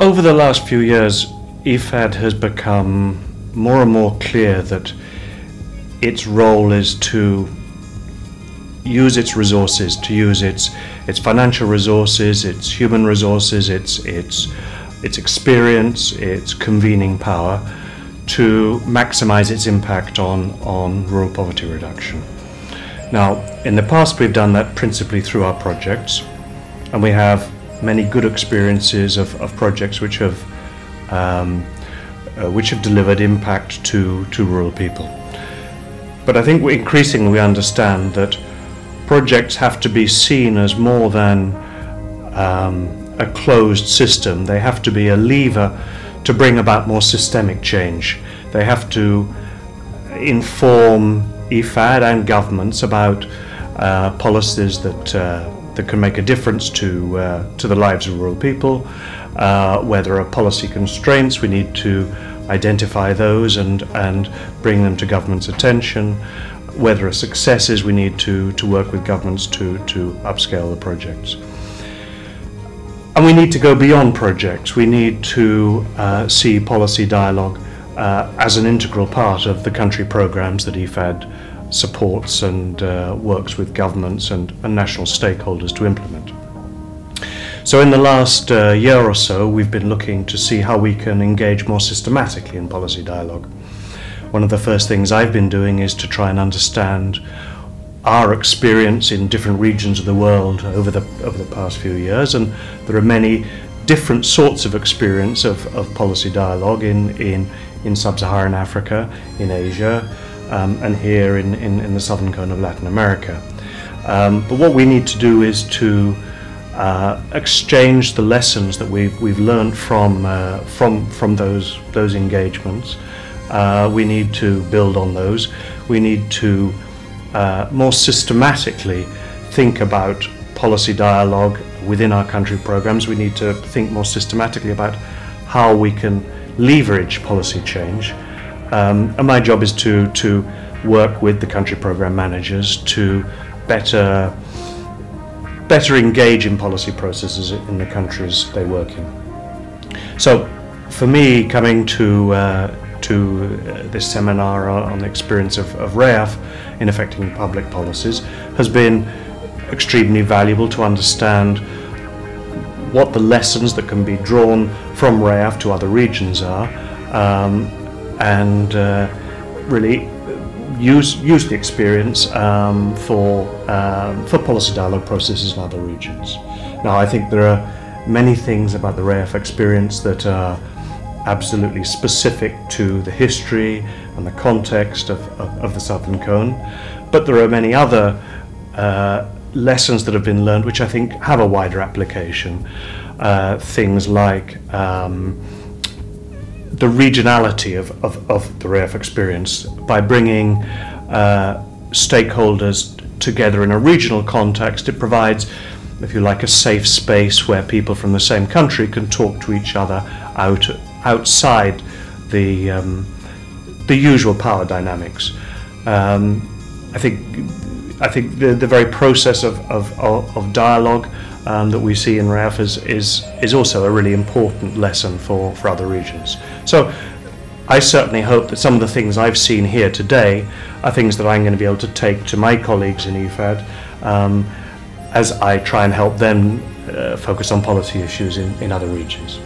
Over the last few years, IFAD has become more and more clear that its role is to use its resources, to use its financial resources, its human resources, its experience, its convening power to maximize its impact on rural poverty reduction. Now, in the past we've done that principally through our projects, and we have many good experiences of projects which have delivered impact to rural people. But I think increasingly we understand that projects have to be seen as more than a closed system. They have to be a lever to bring about more systemic change. They have to inform IFAD and governments about policies that can make a difference to the lives of rural people. Where there are policy constraints, we need to identify those and bring them to government's attention. Where there are successes, we need to work with governments to upscale the projects. And we need to go beyond projects. We need to see policy dialogue as an integral part of the country programs that IFAD supports and works with governments and national stakeholders to implement. So in the last year or so, we've been looking to see how we can engage more systematically in policy dialogue. One of the first things I've been doing is to try and understand our experience in different regions of the world over the past few years, and there are many different sorts of experience of policy dialogue in sub-Saharan Africa, in Asia, and here in the southern cone of Latin America. But what we need to do is to exchange the lessons that we've learned from those engagements. We need to build on those. We need to more systematically think about policy dialogue within our country programs. We need to think more systematically about how we can leverage policy change. And my job is to work with the country program managers to better engage in policy processes in the countries they work in. So for me, coming to this seminar on the experience of REAF in affecting public policies has been extremely valuable to understand what the lessons that can be drawn from REAF to other regions are, and really use the experience for policy dialogue processes in other regions. Now, I think there are many things about the REAF experience that are absolutely specific to the history and the context of the Southern Cone, but there are many other lessons that have been learned which I think have a wider application. Things like the regionality of the REAF experience. By bringing stakeholders together in a regional context, it provides, if you like, a safe space where people from the same country can talk to each other outside the usual power dynamics. I think the very process of dialogue that we see in REAF is also a really important lesson for other regions. So I certainly hope that some of the things I've seen here today are things that I'm going to be able to take to my colleagues in IFAD as I try and help them focus on policy issues in other regions.